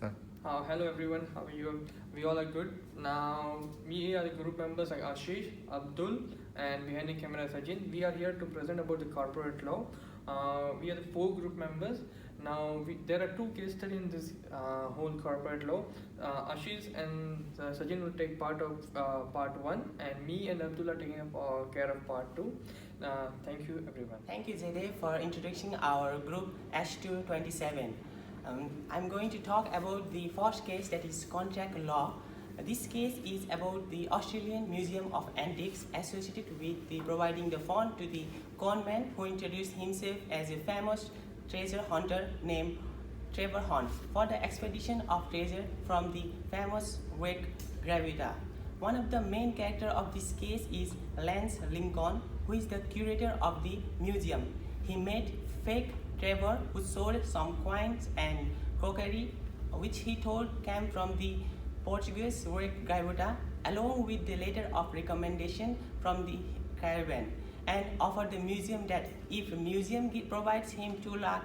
Start. Hello everyone, how are you? We all are good. Now, we are the group members like Ashish, Abdul, and behind the camera Sajin. We are here to present about the corporate law. We are the four group members. Now, there are two case studies in this whole corporate law. Ashish and Sajin will take part of part one, and me and Abdul are taking care of part two. Thank you everyone. Thank you, Jade, for introducing our group H227. I'm going to talk about the first case, that is contract law. This case is about the Australian Museum of Antiques associated with the providing the fund to the conman who introduced himself as a famous treasure hunter named Trevor Hunt for the expedition of treasure from the famous wreck Gravita. One of the main characters of this case is Lance Lincoln, who is the curator of the museum. He made fake Trevor, who sold some coins and crockery, which he told came from the Portuguese wreck Gravita, along with the letter of recommendation from the caravan, and offered the museum that if the museum provides him $2 lakh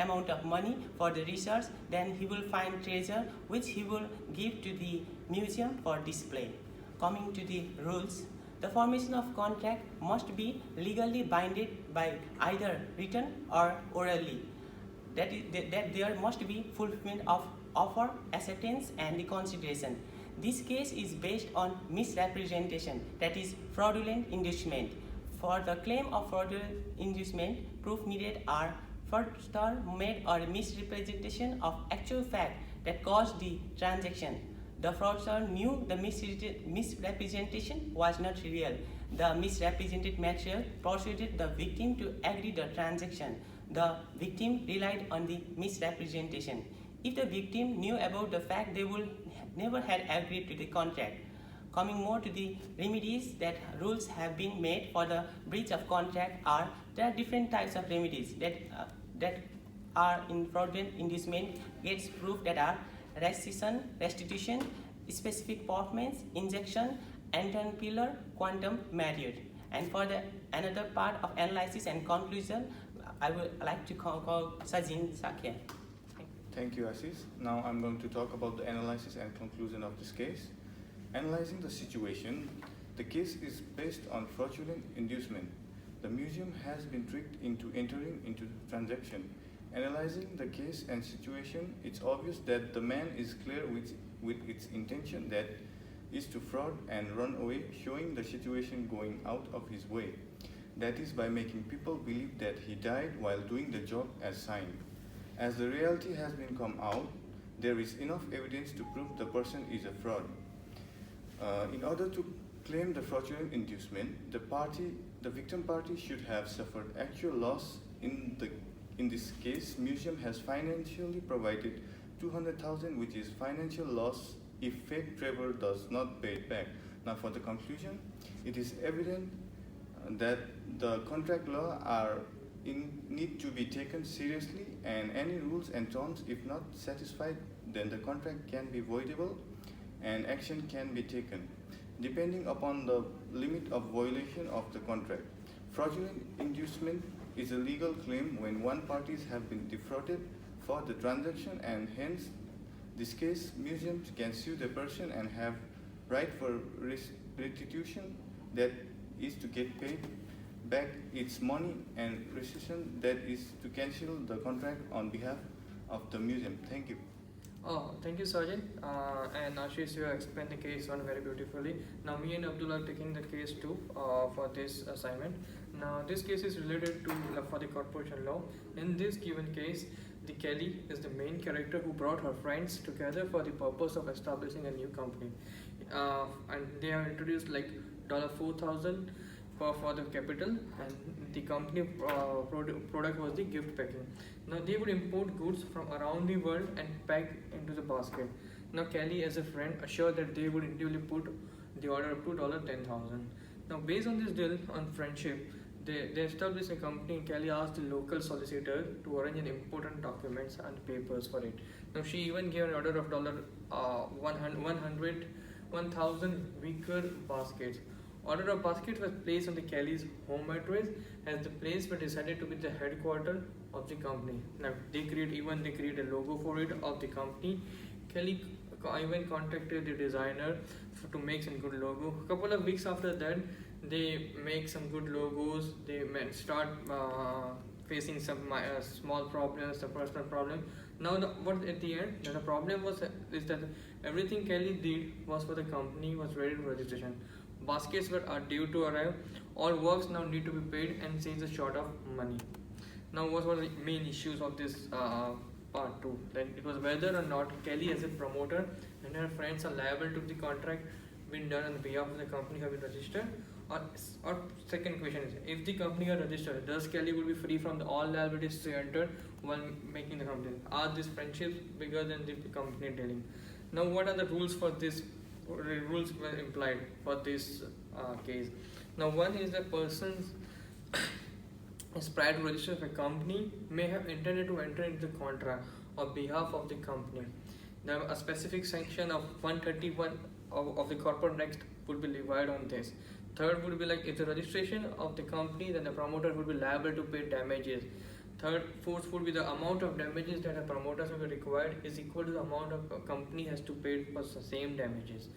amount of money for the research, then he will find treasure which he will give to the museum for display. Coming to the rules, the formation of contract must be legally binded by either written or orally. That there must be fulfillment of offer, acceptance, and the consideration. This case is based on misrepresentation, that is fraudulent inducement. For the claim of fraudulent inducement, proof needed are first made or misrepresentation of actual fact that caused the transaction. The fraudster knew the misrepresentation was not real. The misrepresented material persuaded the victim to agree the transaction. The victim relied on the misrepresentation. If the victim knew about the fact, they would never have agreed to the contract. Coming more to the remedies that rules have been made for the breach of contract there are different types of remedies that are in fraudulent inducement gets proof that are rescission, restitution, specific performance, injection, Anton Pillar, quantum merit. And for the another part of analysis and conclusion, I would like to call Sajin Sakya. Thank you, Ashish. Now I'm going to talk about the analysis and conclusion of this case. Analyzing the situation, the case is based on fraudulent inducement. The museum has been tricked into entering into the transaction. Analyzing the case and situation, it's obvious that the man is clear with its intention, that is to fraud and run away, showing the situation going out of his way. That is by making people believe that he died while doing the job as signed. As the reality has been come out, there is enough evidence to prove the person is a fraud. In order to claim the fraudulent inducement, the victim party should have suffered actual loss. In this case, museum has financially provided 200,000, which is financial loss if fake Trevor does not pay it back. Now, for the conclusion, it is evident that the contract law need to be taken seriously, and any rules and terms, if not satisfied, then the contract can be voidable and action can be taken, depending upon the limit of violation of the contract. Fraudulent inducement is a legal claim when one party has been defrauded for the transaction, and hence, this case, museums can sue the person and have right for restitution, that is to get paid back its money, and rescission, that is to cancel the contract on behalf of the museum. Thank you. Oh, thank you, Sajin. And Ashish, you explained the case one very beautifully. Now, me and Abdul are taking the case too for this assignment. Now, this case is related to for the corporation law. In this given case, the Kelly is the main character who brought her friends together for the purpose of establishing a new company, and they have introduced like $4,000 for the capital, and the company product was the gift packing. Now they would import goods from around the world and pack into the basket. Now Kelly as a friend assured that they would individually put the order up to $10,000. Now based on this deal on friendship, they established a company, and Kelly asked the local solicitor to arrange an important documents and papers for it. Now she even gave an order of $1,000 wicker baskets. Order of baskets was placed on the Kelly's home address, as the place was decided to be the headquarters of the company. Now they create a logo for it of the company. Kelly even contacted the designer to make some good logo. A couple of weeks after that, they make some good logos. They start facing some small problems, some personal problem. Now, what at the end, the problem is that everything Kelly did was for the company was ready to registration. Baskets are due to arrive. All works now need to be paid, and since is short of money. Now, what were the main issues of this part 2? Then it was whether or not Kelly as a promoter and her friends are liable to the contract being done on behalf of the company have been registered. Or second question is, if the company are registered, does Kelly will be free from all liabilities she entered while making the company? Are these friendships bigger than the company dealing? Now, what are the rules for this? Rules were implied for this case. Now, one is the person's is prior to register of a company may have intended to enter into the contract on behalf of the company. Now, a specific section of 131 of the corporate next would be levied on this. Third would be like if the registration of the company, then the promoter would be liable to pay damages. Fourth would be the amount of damages that a promoter will be required is equal to the amount of a company has to pay for the same damages.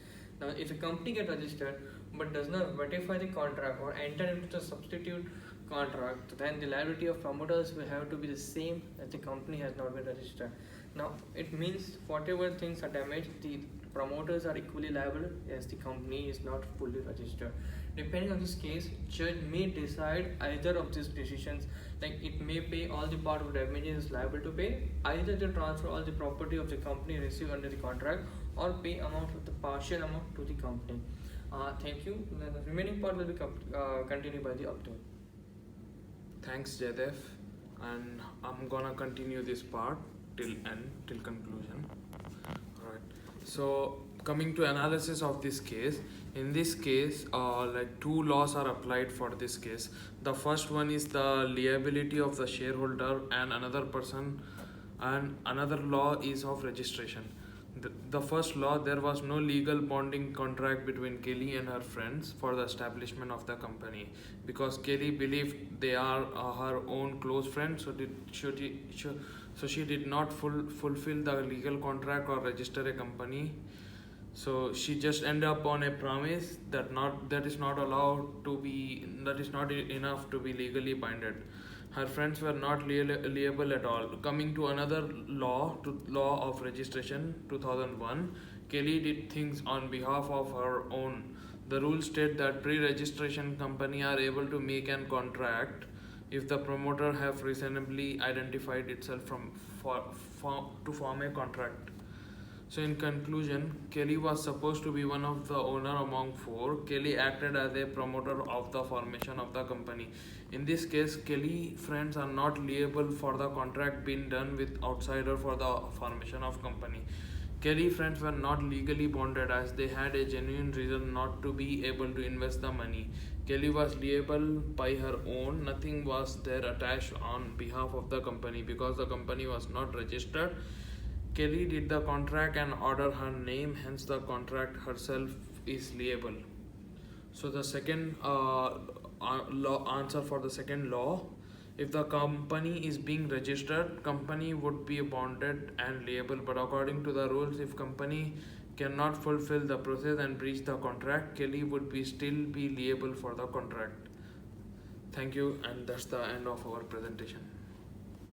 Now, if a company gets registered but does not ratify the contract or enter into the substitute contract, then the liability of promoters will have to be the same as the company has not been registered. Now, it means whatever things are damaged, the promoters are equally liable as the company is not fully registered. Depending on this case, judge may decide either of these decisions, like it may pay all the part of damages liable to pay, either to transfer all the property of the company received under the contract or pay amount of the partial amount to the company. Thank you. The remaining part will be continued by the Abdul. Thanks, Jaidev, and I'm gonna continue this part till end, till conclusion. Alright. So coming to analysis of this case, in this case, like two laws are applied for this case. The first one is the liability of the shareholder and another person, and another law is of registration. The first law, there was no legal bonding contract between Kelly and her friends for the establishment of the company, because Kelly believed they are her own close friends, so she did not fulfill the legal contract or register a company. So she just ended up on a promise that is not enough to be legally binded. Her friends were not liable at all. Coming to another law, to law of registration 2001, Kelly did things on behalf of her own. The rules state that pre-registration company are able to make an contract if the promoter have reasonably identified itself to form a contract. So in conclusion, Kelly was supposed to be one of the owner among four. Kelly acted as a promoter of the formation of the company. In this case, Kelly friends are not liable for the contract being done with outsider for the formation of company. Kelly friends were not legally bonded as they had a genuine reason not to be able to invest the money. Kelly was liable by her own. Nothing was there attached on behalf of the company because the company was not registered. Kelly did the contract and order her name, hence the contract herself is liable. So the second law answer for the second law, if the company is being registered, company would be bonded and liable, but according to the rules, if company cannot fulfill the process and breach the contract, Kelly would still be liable for the contract. Thank you, and that's the end of our presentation.